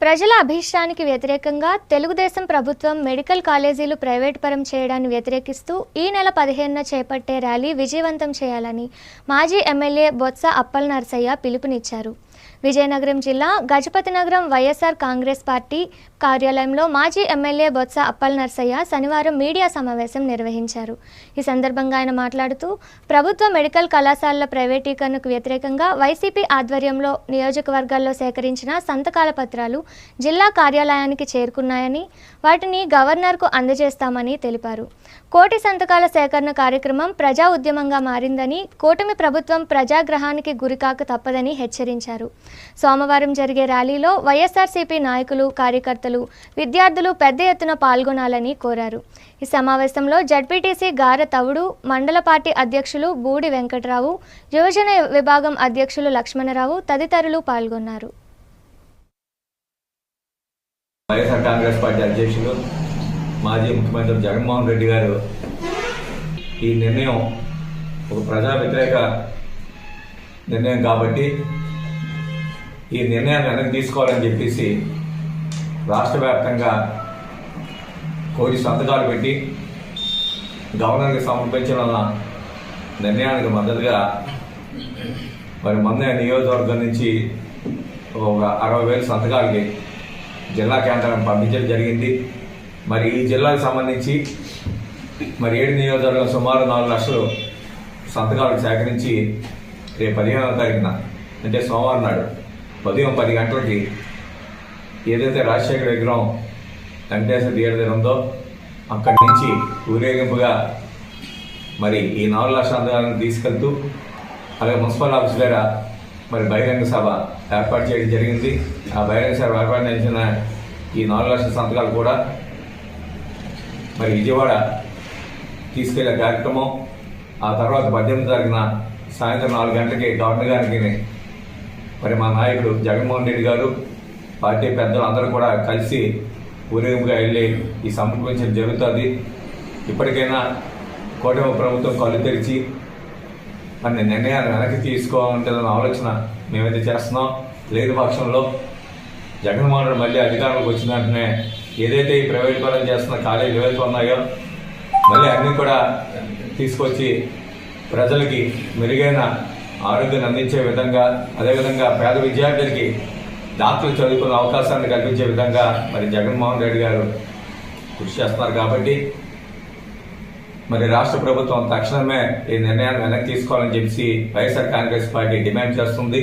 ప్రజల అభిష్టానికి వ్యతిరేకంగా తెలుగుదేశం ప్రభుత్వం మెడికల్ కాలేజీలు ప్రైవేట్ పరం చేయడాన్ని వ్యతిరేకిస్తూ ఈ నెల 15న చేపట్టే ర్యాలీ విజయవంతం చేయాలని మాజీ ఎమ్మెల్యే బొత్స అప్పలనరసయ్య పిలుపునిచ్చారు. విజయనగరం జిల్లా గజపతినగరం వైఎస్ఆర్ కాంగ్రెస్ పార్టీ కార్యాలయంలో మాజీ ఎమ్మెల్యే బొత్స అప్పలనరసయ్య శనివారం మీడియా సమావేశం నిర్వహించారు. ఈ సందర్భంగా ఆయన మాట్లాడుతూ ప్రభుత్వ మెడికల్ కళాశాలల ప్రైవేటీకరణకు వ్యతిరేకంగా వైసీపీ ఆధ్వర్యంలో నియోజకవర్గాల్లో సేకరించిన సంతకాల పత్రాలు జిల్లా కార్యాలయానికి చేరుకున్నాయని, వాటిని గవర్నర్కు అందజేస్తామని తెలిపారు. కోటి సంతకాల సేకరణ కార్యక్రమం ప్రజా ఉద్యమంగా మారిందని, కూటమి ప్రభుత్వం ప్రజాగ్రహానికి గురికాక తప్పదని హెచ్చరించారు. సోమవారం జరిగే ర్యాలీలో వైఎస్ఆర్సీపీ నాయకులు, కార్యకర్తలు, విద్యార్థులు పెద్ద ఎత్తున పాల్గొనాలని కోరారు. ఈ సమావేశంలో జడ్పీటీసీ గార తవుడు, మండల పార్టీ అధ్యక్షులు బూడి వెంకటరావు, యువజన విభాగం అధ్యక్షులు లక్ష్మణరావు తదితరులు పాల్గొన్నారు. వైఎస్ఆర్ కాంగ్రెస్ పార్టీ అధ్యక్షులు మాజీ ముఖ్యమంత్రి జగన్మోహన్ రెడ్డి గారు ఈ నిర్ణయం ఒక ప్రజా వ్యతిరేక నిర్ణయం కాబట్టి ఈ నిర్ణయాన్ని వెనక్కి తీసుకోవాలని చెప్పేసి రాష్ట్ర వ్యాప్తంగా కోటి సంతకాలు పెట్టి గవర్నర్కి సమర్పించిన నిర్ణయానికి మద్దతుగా మరి మొన్న నియోజకవర్గం నుంచి ఒక 60,000 సంతకాలకి జిల్లా కేంద్రాన్ని పంపించడం జరిగింది. మరి ఈ జిల్లాకు సంబంధించి మరి 7 నియోజకవర్గం సుమారు 4 లక్షలు సంతకాలు సేకరించి రేపు 15వ తారీఖున అంటే సోమవారం నాడు ఉదయం 10 గంటలకి ఏదైతే రాజశేఖర విగ్రహం వెంకటేశ్వర థియేటర్ ఉందో అక్కడి నుంచి ఊరేగింపుగా మరి ఈ 4 లక్షల సంతకాలను తీసుకెళ్తూ అలాగే మున్సిపల్ ఆఫీస్ దగ్గర మరి బహిరంగ సభ ఏర్పాటు చేయడం జరిగింది. ఆ బహిరంగ సభ ఏర్పాటు చేసిన ఈ 4 లక్షల సంతకాలు కూడా మరి విజయవాడ తీసుకెళ్లే కార్యక్రమం. ఆ తర్వాత 18వ తారీఖున సాయంత్రం 4 గంటలకి గవర్నర్ గారికి మరి మా నాయకుడు జగన్మోహన్ రెడ్డి గారు, పార్టీ పెద్దలు అందరూ కూడా కలిసి ఊరేగింపుగా వెళ్ళి ఈ సమర్పించడం జరుగుతుంది. ఇప్పటికైనా కూటమి ప్రభుత్వం కళ్ళు తెరిచి మన నిర్ణయాన్ని వెనక్కి తీసుకోవాలంటుందన్న ఆలోచన మేమైతే చేస్తున్నాం. లేని పక్షంలో జగన్మోహన్ రెడ్డి మళ్ళీ అధికారంలోకి వచ్చిన వెంటనే ఏదైతే ఈ ప్రైవేట్ పరం చేస్తున్న కాలేజీలు ఏవైతే ఉన్నాయో మళ్ళీ అన్నీ కూడా తీసుకొచ్చి ప్రజలకి మెరుగైన ఆరోగ్యాన్ని అందించే విధంగా, అదేవిధంగా పేద విద్యార్థులకి డాక్టర్లు చదువుకునే అవకాశాన్ని కల్పించే విధంగా మరి జగన్మోహన్ రెడ్డి గారు కృషి చేస్తున్నారు. కాబట్టి మరి రాష్ట్ర ప్రభుత్వం తక్షణమే ఈ నిర్ణయాన్ని వెనక్కి తీసుకోవాలని చెప్పి వైఎస్ఆర్ కాంగ్రెస్ పార్టీ డిమాండ్ చేస్తుంది.